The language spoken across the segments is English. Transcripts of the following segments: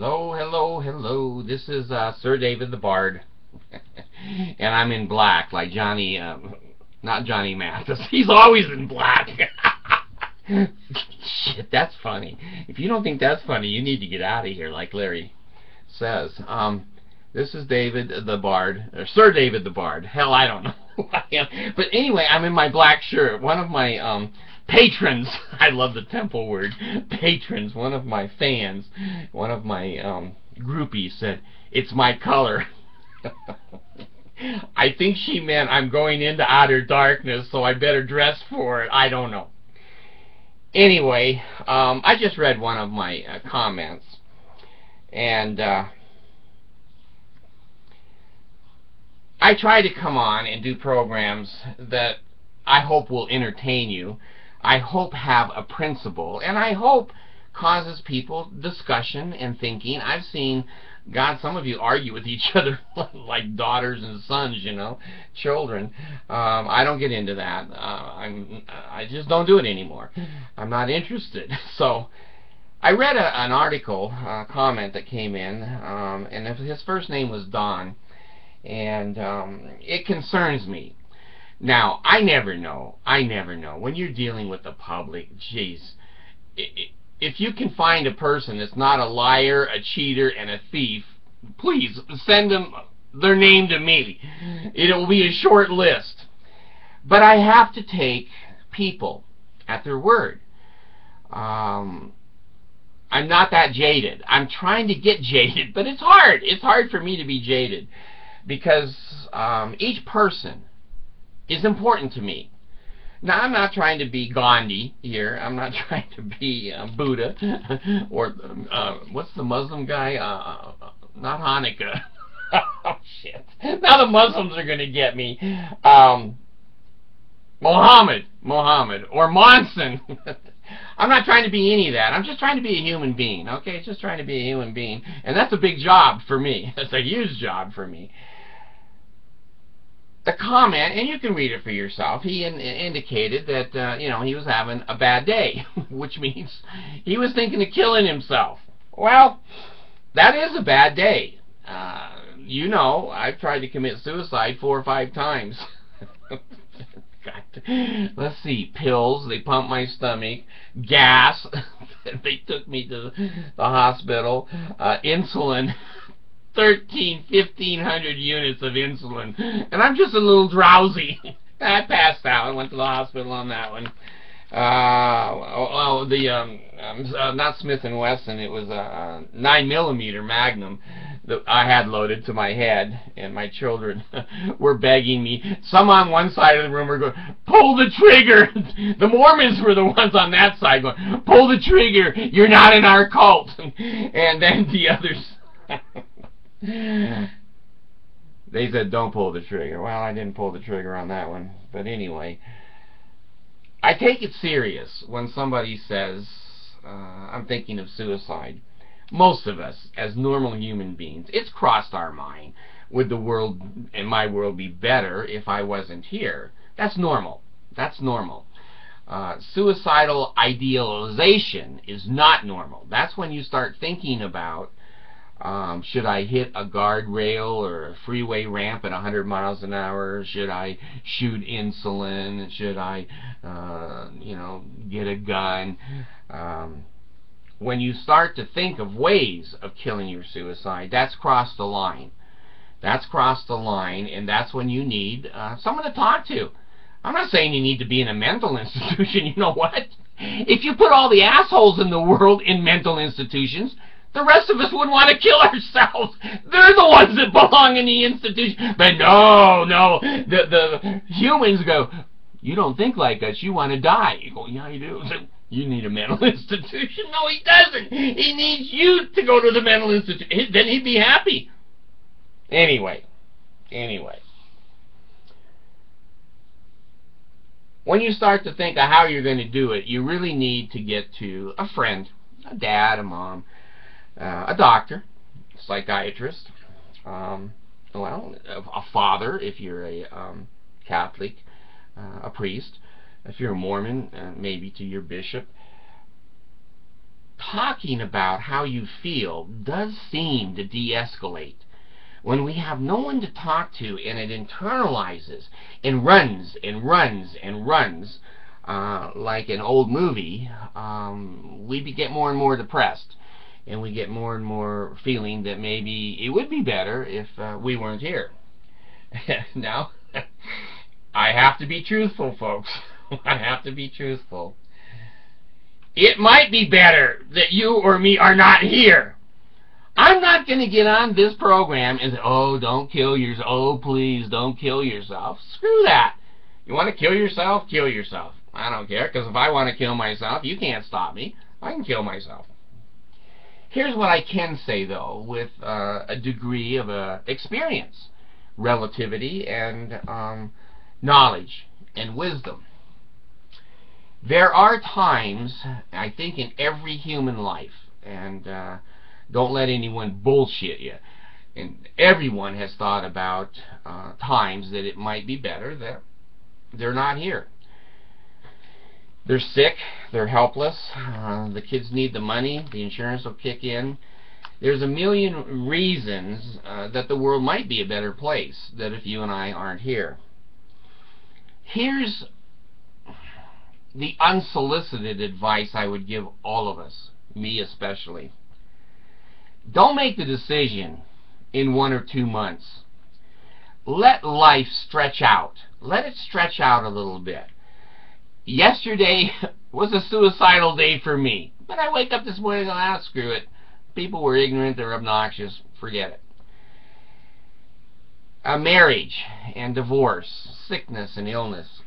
Hello, hello, hello. This is Sir David the Bard. And I'm in black, like Johnny, not Johnny Mathis. He's always in black. Shit, that's funny. If you don't think that's funny, you need to get out of here, like Larry says. This is David the Bard, or Sir David the Bard. Hell, I don't know who I am. But anyway, I'm in my black shirt. One of my patrons, I love the temple word, patrons, one of my fans, one of my groupies said, "It's my color." I think she meant I'm going into outer darkness, so I better dress for it. I don't know. Anyway, I just read one of my comments, and I try to come on and do programs that I hope will entertain you, I hope have a principle, and I hope causes people discussion and thinking. I've seen, God, some of you argue with each other like daughters and sons, you know, children. I don't get into that. I just don't do it anymore. I'm not interested. So I read an article, a comment that came in, and his first name was Don, and it concerns me. Now, I never know. When you're dealing with the public, jeez, if you can find a person that's not a liar, a cheater, and a thief, please send them their name to me. It'll be a short list. But I have to take people at their word. I'm not that jaded. I'm trying to get jaded, but it's hard. It's hard for me to be jaded because each person is important to me. Now, I'm not trying to be Gandhi here. I'm not trying to be Buddha or what's the Muslim guy? Not Hanukkah. Oh, shit. Now the Muslims are going to get me. Muhammad or Monson. I'm not trying to be any of that. I'm just trying to be a human being. Okay, just trying to be a human being, and that's a big job for me. That's a huge job for me. The comment, and you can read it for yourself, he indicated that you know, he was having a bad day, which means he was thinking of killing himself. Well, that is a bad day. You know, I've tried to commit suicide 4 or 5 times. Let's see, pills, they pumped my stomach, gas, they took me to the hospital, insulin, 1,500 units of insulin, and I'm just a little drowsy. I passed out. I went to the hospital on that one. Not Smith & Wesson, it was a 9mm Magnum that I had loaded to my head, and my children were begging me. Some on one side of the room were going, "Pull the trigger!" The Mormons were the ones on that side going, "Pull the trigger! You're not in our cult!" And then the others... they said, "Don't pull the trigger." Well, I didn't pull the trigger on that one. But anyway, I take it serious when somebody says, I'm thinking of suicide. Most of us, as normal human beings, it's crossed our mind. Would the world, and my world, be better if I wasn't here? That's normal. That's normal. Suicidal idealization is not normal. That's when you start thinking about, should I hit a guardrail or a freeway ramp at 100 miles an hour? Should I shoot insulin? Should I, you know, get a gun? When you start to think of ways of killing your suicide, that's crossed the line. That's crossed the line, and that's when you need someone to talk to. I'm not saying you need to be in a mental institution. You know what? If you put all the assholes in the world in mental institutions, the rest of us wouldn't want to kill ourselves. They're the ones that belong in the institution. But no, the humans go, "You don't think like us. You want to die." You go, "Yeah, I do." So, "You need a mental institution." No, he doesn't. He needs you to go to the mental institution. Then he'd be happy. Anyway. When you start to think of how you're going to do it, you really need to get to a friend, a dad, a mom, a doctor, a psychiatrist, well, a father if you're a Catholic, a priest, if you're a Mormon, maybe to your bishop. talking about how you feel does seem to de-escalate. When we have no one to talk to and it internalizes and runs and runs and runs, like an old movie, we get more and more depressed, and we get more and more feeling that maybe it would be better if we weren't here. Now, I have to be truthful, folks. I have to be truthful. It might be better that you or me are not here. I'm not going to get on this program and say, oh, don't kill yourself. Oh, please, don't kill yourself. Screw that. You want to kill yourself? Kill yourself. I don't care, because if I want to kill myself, you can't stop me. I can kill myself. Here's what I can say, though, with a degree of experience, relativity, and knowledge and wisdom. There are times, I think, in every human life, and don't let anyone bullshit you, and everyone has thought about times that it might be better that they're not here. They're sick, they're helpless, the kids need the money, the insurance will kick in. There's a million reasons that the world might be a better place that if you and I aren't here. Here's the unsolicited advice I would give all of us, me especially. Don't make the decision in 1 or 2 months. Let life stretch out. Let it stretch out a little bit. Yesterday was a suicidal day for me, but I wake up this morning and go, screw it. People were ignorant, they're obnoxious, forget it. A marriage and divorce, sickness and illness.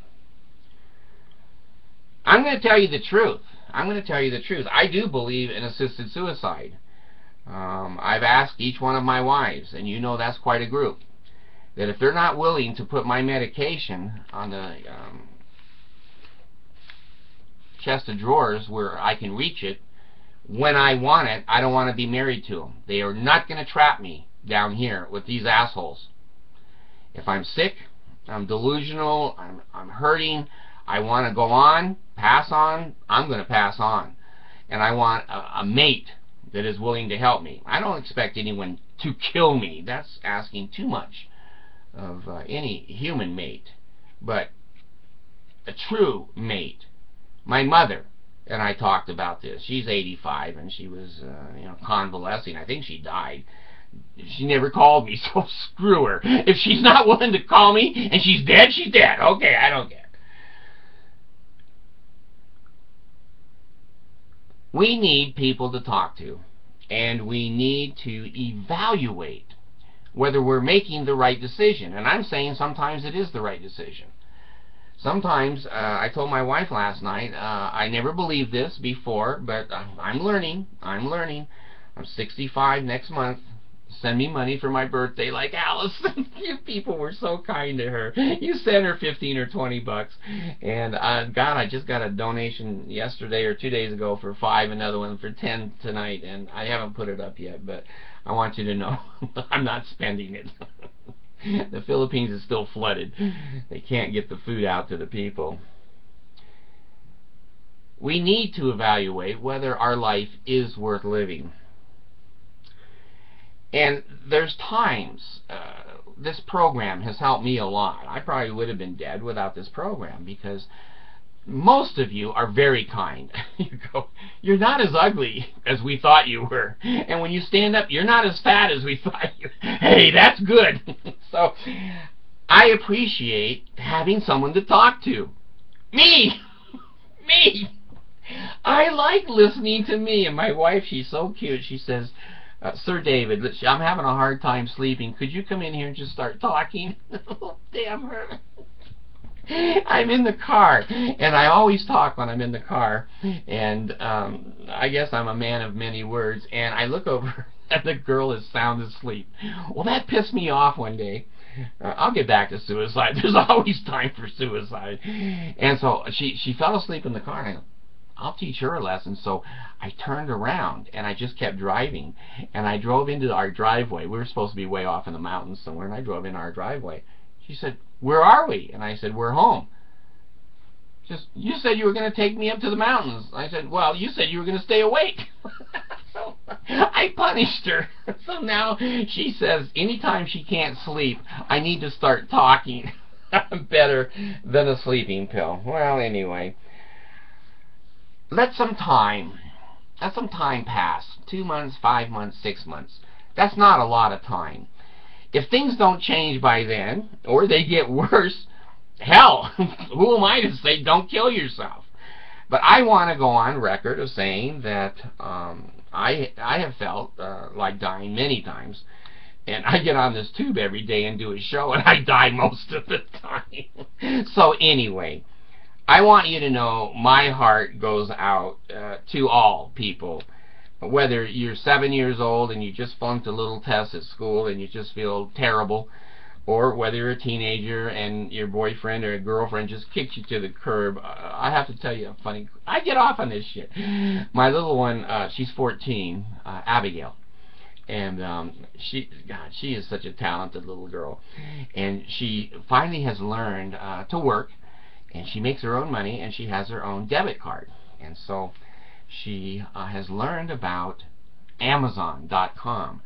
I'm going to tell you the truth. I'm going to tell you the truth. I do believe in assisted suicide. I've asked each one of my wives, and you know that's quite a group, that if they're not willing to put my medication on the chest of drawers where I can reach it when I want it, I don't want to be married to them. They are not going to trap me down here with these assholes. If I'm sick, I'm delusional, I'm hurting, I want to go on, pass on, I'm going to pass on. And I want a mate that is willing to help me. I don't expect anyone to kill me. That's asking too much of any human mate. But a true mate. My mother and I talked about this. She's 85 and she was convalescing. I think she died. She never called me, so screw her. If she's not willing to call me and she's dead, she's dead. Okay, I don't care. We need people to talk to, and we need to evaluate whether we're making the right decision. And I'm saying sometimes it is the right decision. Sometimes, I told my wife last night, I never believed this before, but I'm learning. I'm 65 next month. Send me money for my birthday like Allison. You people were so kind to her. You sent her 15 or 20 bucks. And God, I just got a donation yesterday or 2 days ago for 5, another one for 10 tonight, and I haven't put it up yet, but I want you to know I'm not spending it. The Philippines is still flooded. They can't get the food out to the people. We need to evaluate whether our life is worth living. And there's times, this program has helped me a lot. I probably would have been dead without this program, because most of you are very kind. You go, you're not as ugly as we thought you were. And when you stand up, you're not as fat as we thought you were. Hey, that's good. So I appreciate having someone to talk to. Me! Me! I like listening to me. And my wife, she's so cute. She says, Sir David, I'm having a hard time sleeping. Could you come in here and just start talking? Oh, damn her. I'm in the car, and I always talk when I'm in the car, and I guess I'm a man of many words, and I look over and the girl is sound asleep. Well, that pissed me off one day. I'll get back to suicide. There's always time for suicide. And so she fell asleep in the car, and I'll teach her a lesson. So I turned around and I just kept driving, and I drove into our driveway. We were supposed to be way off in the mountains somewhere, and I drove in our driveway. She said, "Where are we?" And I said, "We're home." Just, you said you were going to take me up to the mountains. I said, well, you said you were going to stay awake. So I punished her. So now she says anytime she can't sleep, I need to start talking. Better than a sleeping pill. Well, anyway, let some time pass. 2 months, 5 months, 6 months. That's not a lot of time. If things don't change by then, or they get worse, hell, who am I to say don't kill yourself? But I want to go on record of saying that I have felt like dying many times. And I get on this tube every day and do a show, and I die most of the time. So anyway, I want you to know my heart goes out to all people. Whether you're 7 years old and you just flunked a little test at school and you just feel terrible, or whether you're a teenager and your boyfriend or girlfriend just kicks you to the curb. I have to tell you a funny... I get off on this shit. My little one, she's 14, Abigail. And she is such a talented little girl. And she finally has learned to work, and she makes her own money, and she has her own debit card. And so she has learned about Amazon.com.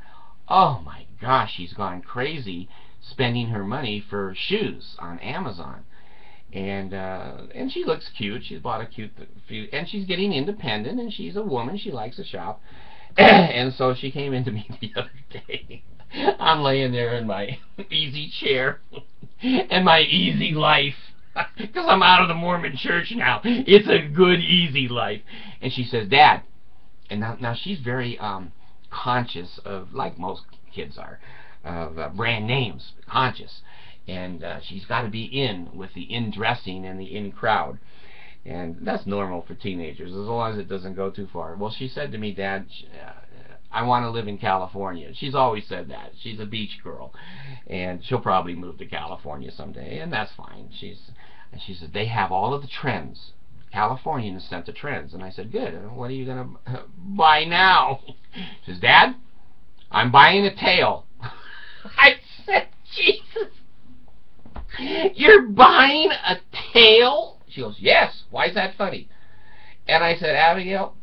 Oh my gosh, she's gone crazy spending her money for shoes on Amazon. And she looks cute. She's bought a cute few, and she's getting independent, and she's a woman. She likes to shop. And so she came into me the other day. I'm laying there in my easy chair and my easy life, because I'm out of the Mormon church now. It's a good, easy life. And she says, Dad, and now she's very conscious of, like most kids are, of brand names, conscious. And she's got to be in with the in dressing and the in crowd. And that's normal for teenagers, as long as it doesn't go too far. Well, she said to me, Dad, I want to live in California. She's always said that. She's a beach girl. And she'll probably move to California someday, and that's fine. She said, they have all of the trends. California is sent to trends. And I said, good. What are you going to buy now? She says, Dad, I'm buying a tail. I said, Jesus, you're buying a tail? She goes, yes. Why is that funny? And I said, Abigail,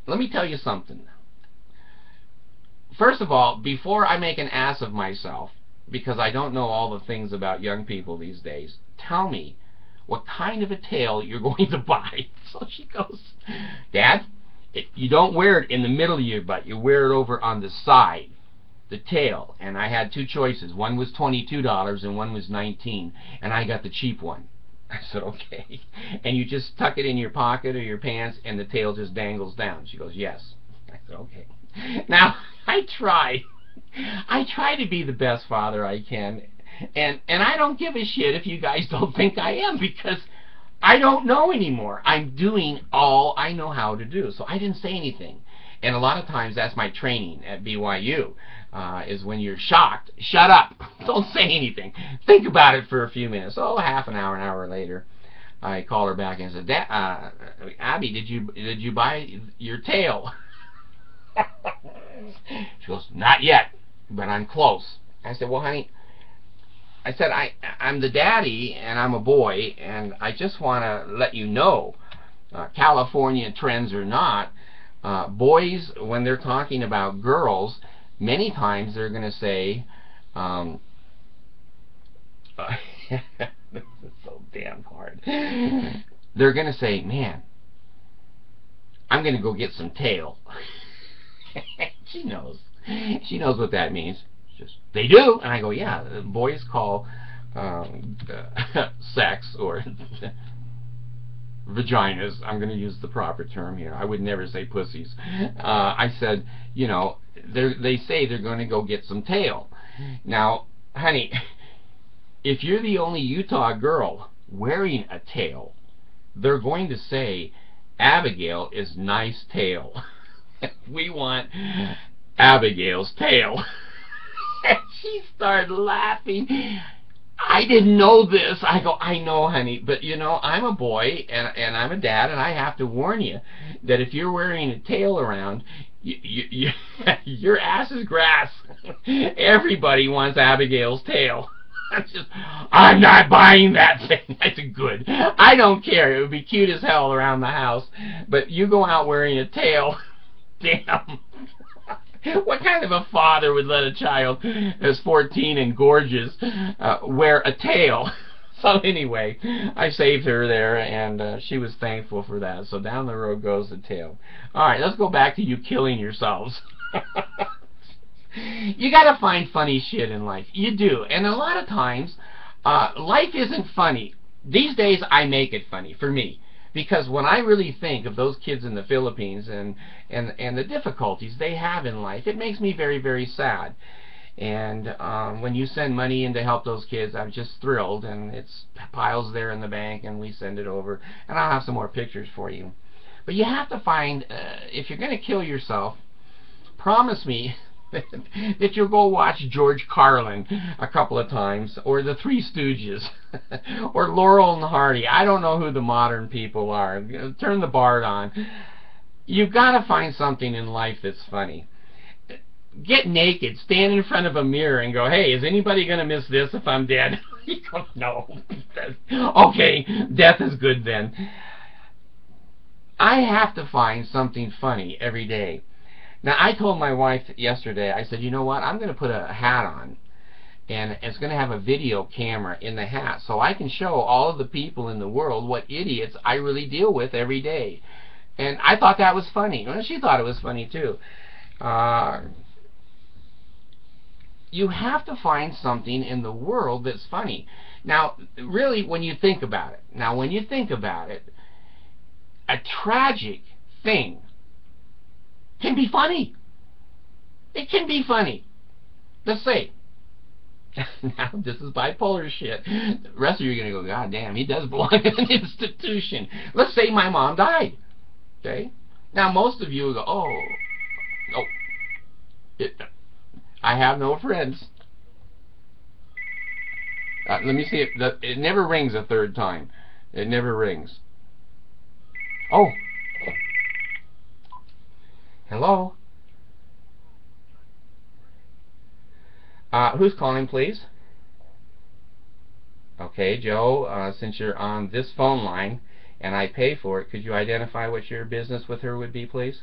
let me tell you something. First of all, before I make an ass of myself, because I don't know all the things about young people these days, tell me what kind of a tail you're going to buy. So she goes, Dad, you don't wear it in the middle of your butt. You wear it over on the side, the tail. And I had two choices. One was $22 and one was $19. And I got the cheap one. I said, okay. And you just tuck it in your pocket or your pants and the tail just dangles down. She goes, yes. I said, okay. Now, I try to be the best father I can. And I don't give a shit if you guys don't think I am, because I don't know anymore. I'm doing all I know how to do. So I didn't say anything. And a lot of times that's my training at BYU, is when you're shocked, shut up. Don't say anything. Think about it for a few minutes. Oh, half an hour later, I call her back and said, Abby, did you buy your tail? She goes, not yet, but I'm close. I said, well, honey, I said, I'm the daddy, and I'm a boy, and I just want to let you know, California trends or not, boys, when they're talking about girls, many times they're going to say, this is so damn hard. They're going to say, man, I'm going to go get some tail. She knows. She knows what that means. Just, they do. And I go, yeah, boys call sex or vaginas. I'm going to use the proper term here. I would never say pussies. I said, you know, they say they're going to go get some tail. Now, honey, if you're the only Utah girl wearing a tail, they're going to say, Abigail is nice tail. We want Abigail's tail. And she started laughing. I didn't know this. I go, I know, honey, but you know, I'm a boy and I'm a dad, and I have to warn you that if you're wearing a tail around, your ass is grass. Everybody wants Abigail's tail. I'm not buying that thing. I said, good. I don't care. It would be cute as hell around the house. But you go out wearing a tail. Damn. What kind of a father would let a child who's 14 and gorgeous wear a tail? So anyway, I saved her there, and she was thankful for that. So down the road goes the tail. All right, let's go back to you killing yourselves. You got to find funny shit in life. You do. And a lot of times, life isn't funny. These days, I make it funny for me. Because when I really think of those kids in the Philippines and the difficulties they have in life, it makes me very, very sad. And when you send money in to help those kids, I'm just thrilled. And it's piles there in the bank, and we send it over. And I'll have some more pictures for you. But you have to find, if you're going to kill yourself, promise me that you'll go watch George Carlin a couple of times, or the Three Stooges, or Laurel and Hardy. I don't know who the modern people are. Turn the Bard on. You've got to find something in life that's funny. Get naked, stand in front of a mirror and go, hey, is anybody going to miss this if I'm dead? You go, no. Okay, death is good then. I have to find something funny every day. Now, I told my wife yesterday, I said, you know what, I'm going to put a hat on, and it's going to have a video camera in the hat, so I can show all of the people in the world what idiots I really deal with every day. And I thought that was funny. Well, she thought it was funny, too. You have to find something in the world that's funny. Now, really, when you think about it, a tragic thing can be funny. It can be funny. Let's say, now this is bipolar shit. The rest of you are going to go, God damn, he does belong in an institution. Let's say my mom died. Okay? Now most of you will go, oh, no. I have no friends. Let me see if it never rings a third time. It never rings. Oh. Hello? Who's calling, please? Okay, Joe, since you're on this phone line and I pay for it, could you identify what your business with her would be, please?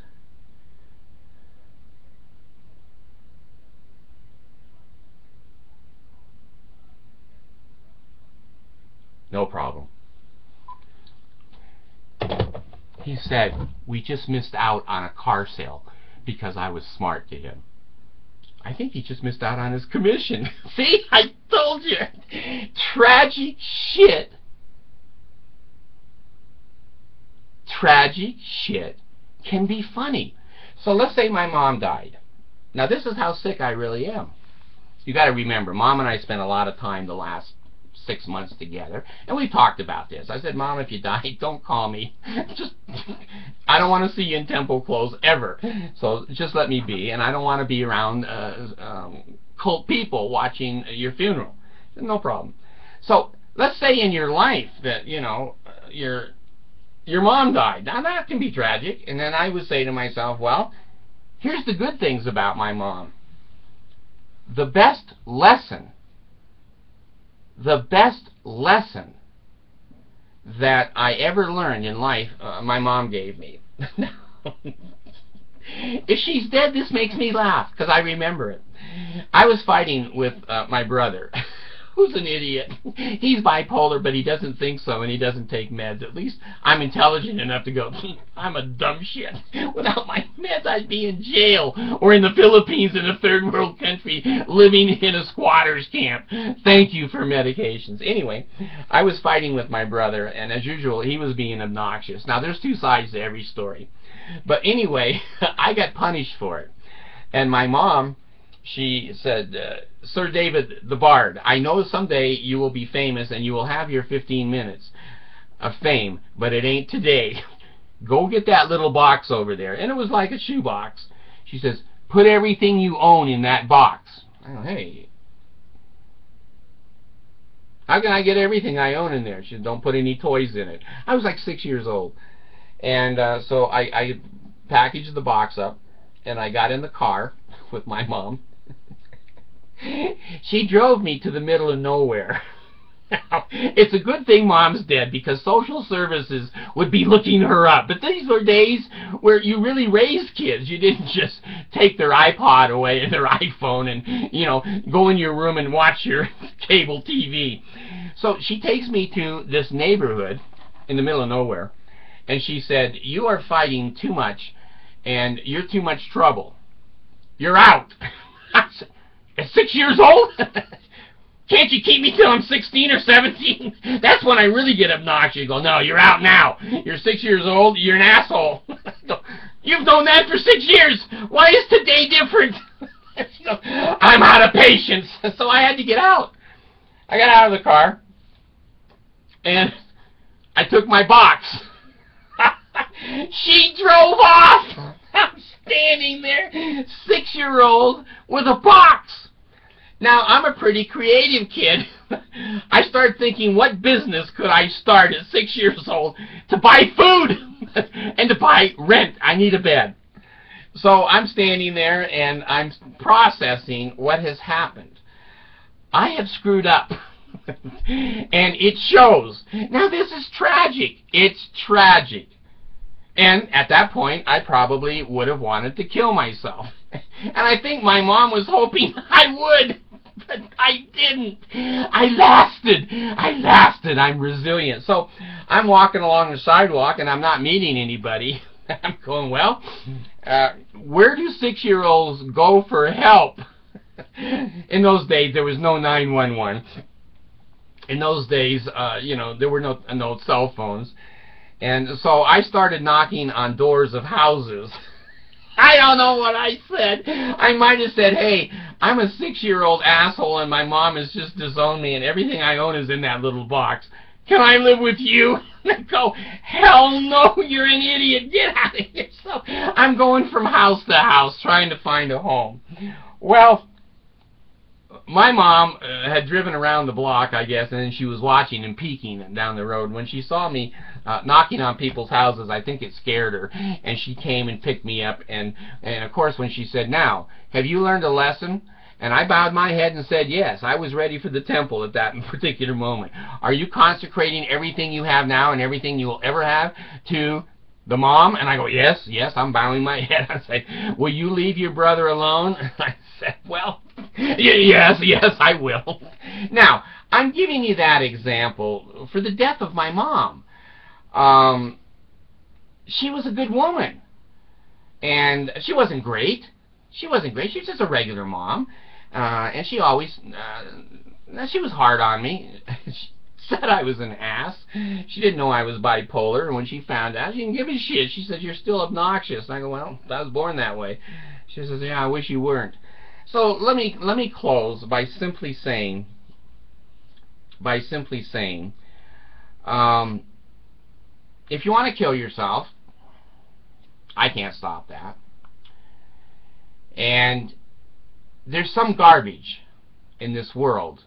No problem. He said, we just missed out on a car sale because I was smart to him. I think he just missed out on his commission. See, I told you. Tragic shit. Tragic shit can be funny. So let's say my mom died. Now this is how sick I really am. You got to remember, Mom and I spent a lot of time the last 6 months together, and we talked about this. I said, Mom, if you die, don't call me. I don't want to see you in temple clothes ever. So just let me be, and I don't want to be around cult people watching your funeral. No problem. So let's say in your life that, you know, your mom died. Now that can be tragic. And then I would say to myself, well, here's the good things about my mom. The best lesson that I ever learned in life, my mom gave me. If she's dead, this makes me laugh, because I remember it. I was fighting with my brother, who's an idiot. He's bipolar, but he doesn't think so, and he doesn't take meds. At least I'm intelligent enough to go, I'm a dumb shit. Without my meds, I'd be in jail, or in the Philippines in a third world country, living in a squatter's camp. Thank you for medications. Anyway, I was fighting with my brother, and as usual, he was being obnoxious. Now, there's two sides to every story. But anyway, I got punished for it. And my mom, she said, Sir David the Bard, I know someday you will be famous and you will have your 15 minutes of fame, but it ain't today. Go get that little box over there. And it was like a shoebox. She says, put everything you own in that box. I go, hey, how can I get everything I own in there? She said, don't put any toys in it. I was like 6 years old. And so I packaged the box up, and I got in the car with my mom. She drove me to the middle of nowhere. Now, it's a good thing Mom's dead, because social services would be looking her up. But these were days where you really raised kids. You didn't just take their iPod away and their iPhone and, you know, go in your room and watch your cable TV. So she takes me to this neighborhood in the middle of nowhere, and she said, "You are fighting too much, and you're too much trouble. You're out." I said, "At 6 years old? Can't you keep me till I'm 16 or 17? That's when I really get obnoxious." You go, "No, you're out now. You're 6 years old. You're an asshole." "You've known that for 6 years. Why is today different?" I'm out of patience. So I had to get out. I got out of the car, and I took my box. She drove off. I'm standing there, 6-year-old, with a box. Now, I'm a pretty creative kid. I started thinking, what business could I start at 6 years old to buy food and to buy rent? I need a bed. So I'm standing there, and I'm processing what has happened. I have screwed up. And it shows. Now, this is tragic. It's tragic. And at that point, I probably would have wanted to kill myself. And I think my mom was hoping I would. But I didn't. I lasted. I'm resilient. So I'm walking along the sidewalk, and I'm not meeting anybody. I'm going, well, where do 6-year-olds go for help? In those days, there was no 911. In those days, you know, there were no cell phones. And so I started knocking on doors of houses. I don't know what I said. I might have said, "Hey, I'm a 6-year-old asshole, and my mom has just disowned me, and everything I own is in that little box. Can I live with you?" They go, "Hell no, you're an idiot. Get out of here." So I'm going from house to house trying to find a home. Well, my mom had driven around the block, I guess, and then she was watching and peeking down the road. When she saw me knocking on people's houses, I think it scared her, and she came and picked me up. And of course, when she said, "Now, have you learned a lesson?" And I bowed my head and said, yes. I was ready for the temple at that particular moment. "Are you consecrating everything you have now and everything you will ever have to the mom?" And I go, yes, I'm bowing my head. I said, "Will you leave your brother alone?" I said, "Well, yes, I will." Now, I'm giving you that example for the death of my mom. She was a good woman. And she wasn't great. She was just a regular mom. And she always, she was hard on me. She said I was an ass. She didn't know I was bipolar. And when she found out, she didn't give a shit. She said, "You're still obnoxious." And I go, "Well, I was born that way." She says, "Yeah, I wish you weren't." So let me close by simply saying, if you want to kill yourself, I can't stop that. And there's some garbage in this world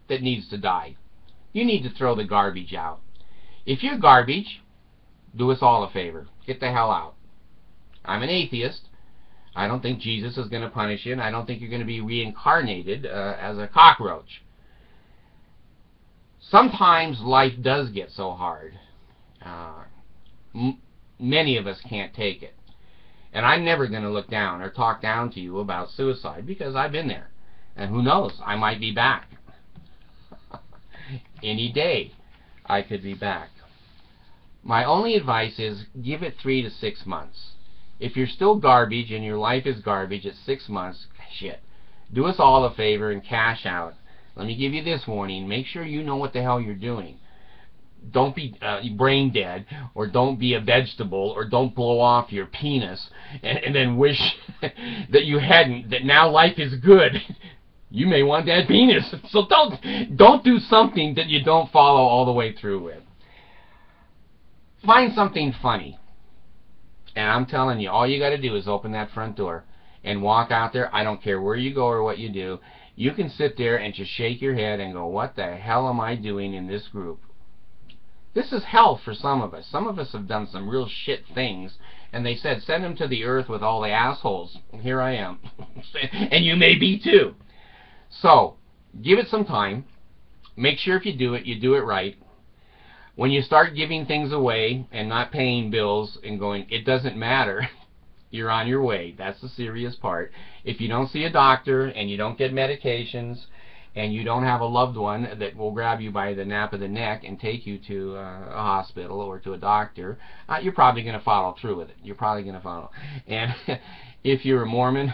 that needs to die. You need to throw the garbage out. If you're garbage, do us all a favor. Get the hell out. I'm an atheist. I don't think Jesus is going to punish you, and I don't think you're going to be reincarnated as a cockroach. Sometimes life does get so hard. Many of us can't take it. And I'm never going to look down or talk down to you about suicide, because I've been there. And who knows, I might be back. Any day I could be back. My only advice is give it 3 to 6 months. If you're still garbage and your life is garbage at 6 months, shit, do us all a favor and cash out. Let me give you this warning. Make sure you know what the hell you're doing. Don't be brain dead, or don't be a vegetable, or don't blow off your penis and then wish that you hadn't, that now life is good. You may want that penis. So don't do something that you don't follow all the way through with. Find something funny. And I'm telling you, all you got to do is open that front door and walk out there. I don't care where you go or what you do. You can sit there and just shake your head and go, what the hell am I doing in this group? This is hell for some of us. Some of us have done some real shit things, and they said, send them to the earth with all the assholes. Here I am. And you may be too. So, give it some time. Make sure if you do it right. When you start giving things away and not paying bills and going, it doesn't matter, you're on your way. That's the serious part. If you don't see a doctor and you don't get medications and you don't have a loved one that will grab you by the nape of the neck and take you to a hospital or to a doctor, you're probably going to follow through with it. You're probably going to follow. And if you're a Mormon,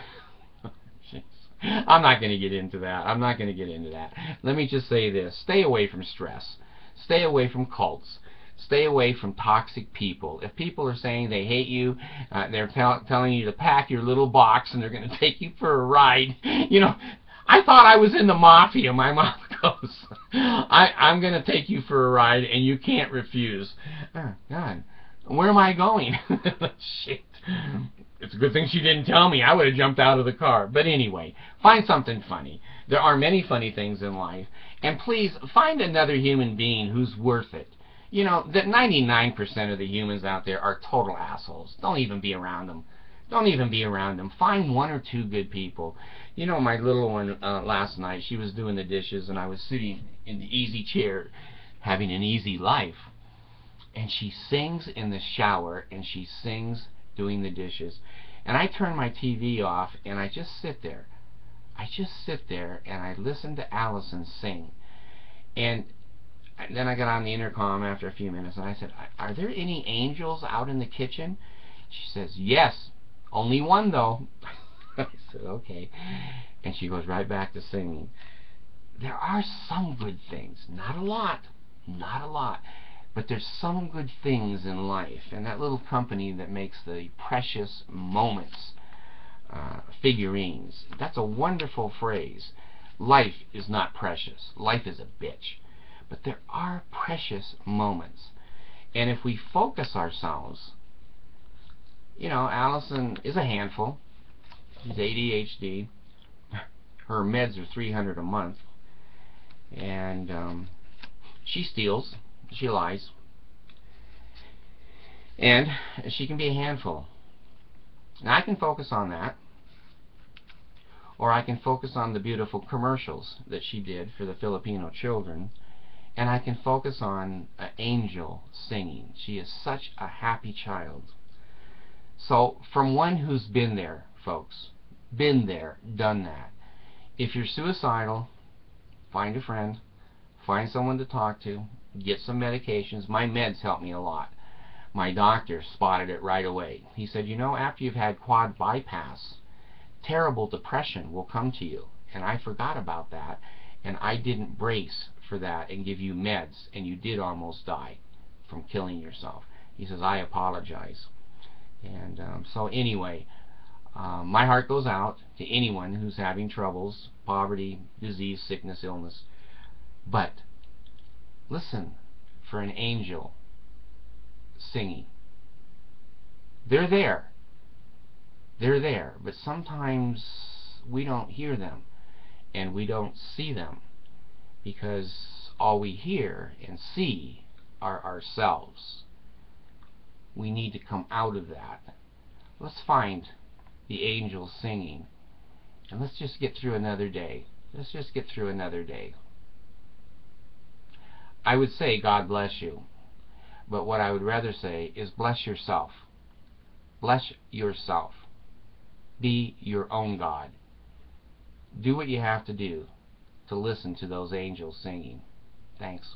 I'm not going to get into that. I'm not going to get into that. Let me just say this. Stay away from stress. Stay away from cults. Stay away from toxic people. If people are saying they hate you, they're telling you to pack your little box and they're going to take you for a ride. You know, I thought I was in the mafia. My mom goes, I'm going to take you for a ride and you can't refuse. Oh, God, where am I going? Shit. It's a good thing she didn't tell me. I would have jumped out of the car. But anyway, find something funny. There are many funny things in life. And please, find another human being who's worth it. You know, that 99% of the humans out there are total assholes. Don't even be around them. Don't even be around them. Find one or two good people. You know, my little one last night, she was doing the dishes, and I was sitting in the easy chair having an easy life. And she sings in the shower, and she sings doing the dishes. And I turn my TV off, and I just sit there. I just sit there, and I listen to Allison sing. And then I got on the intercom after a few minutes, and I said, are there any angels out in the kitchen? She says, yes, only one, though. I said, okay. And she goes right back to singing. There are some good things. Not a lot. Not a lot. But there's some good things in life. And that little company that makes the Precious Moments figurines, that's a wonderful phrase. Life is not precious. Life is a bitch. But there are precious moments. And if we focus ourselves, you know, Allison is a handful. She's ADHD. Her meds are $300 a month. And she steals. She lies. And she can be a handful. Now I can focus on that. Or I can focus on the beautiful commercials that she did for the Filipino children. And I can focus on an angel singing. She is such a happy child. So, from one who's been there, folks, been there, done that. If you're suicidal, find a friend, find someone to talk to, get some medications. My meds helped me a lot. My doctor spotted it right away. He said, you know, after you've had quad bypass, terrible depression will come to you. And I forgot about that, and I didn't brace for that and give you meds, and you did almost die from killing yourself. He says, I apologize. And so anyway, my heart goes out to anyone who's having troubles, poverty, disease, sickness, illness. But listen for an angel singing. They're there. They're there. But sometimes we don't hear them and we don't see them because all we hear and see are ourselves. We need to come out of that. Let's find the angels singing, and let's just get through another day. Let's just get through another day. I would say God bless you, but what I would rather say is bless yourself. Bless yourself. Be your own God. Do what you have to do to listen to those angels singing. Thanks.